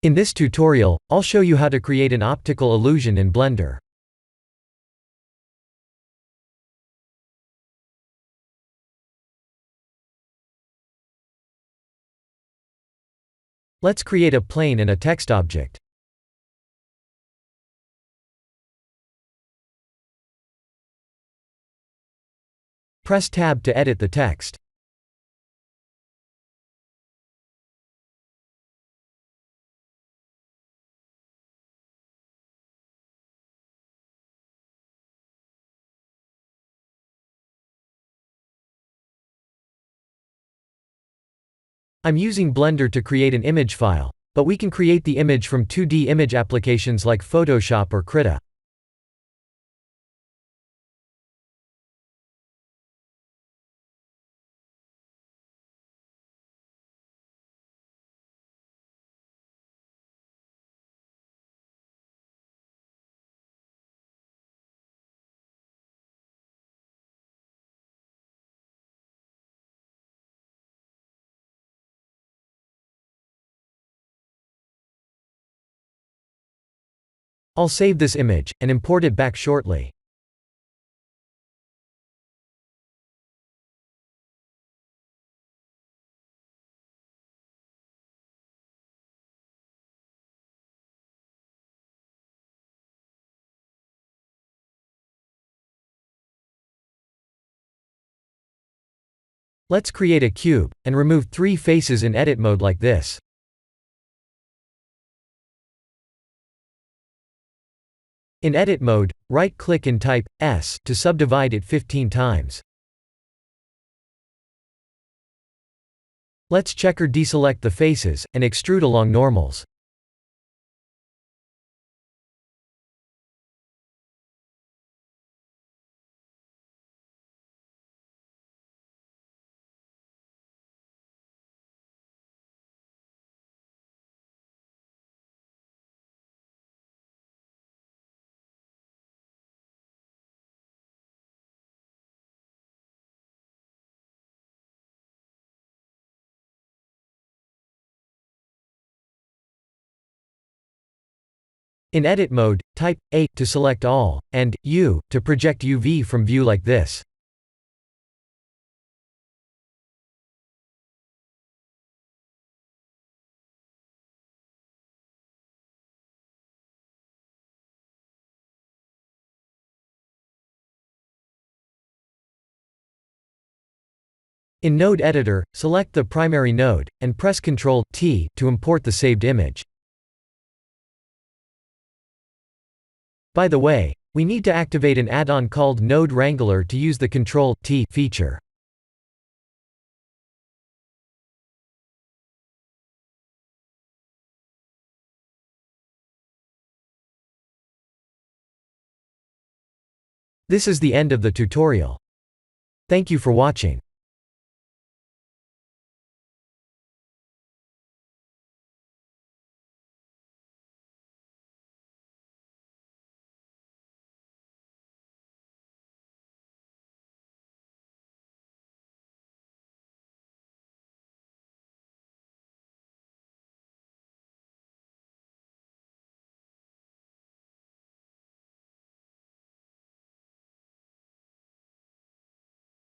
In this tutorial, I'll show you how to create an optical illusion in Blender. Let's create a plane and a text object. Press Tab to edit the text. I'm using Blender to create an image file, but we can create the image from 2D image applications like Photoshop or Krita. I'll save this image, and import it back shortly. Let's create a cube, and remove 3 faces in edit mode like this. In edit mode, right-click and type S to subdivide it 15 times. Let's check or deselect the faces, and extrude along normals. In edit mode, type A to select all, and U to project UV from view like this. In Node Editor, select the primary node, and press Ctrl+T to import the saved image. By the way, we need to activate an add-on called Node Wrangler to use the Ctrl+T feature. This is the end of the tutorial. Thank you for watching.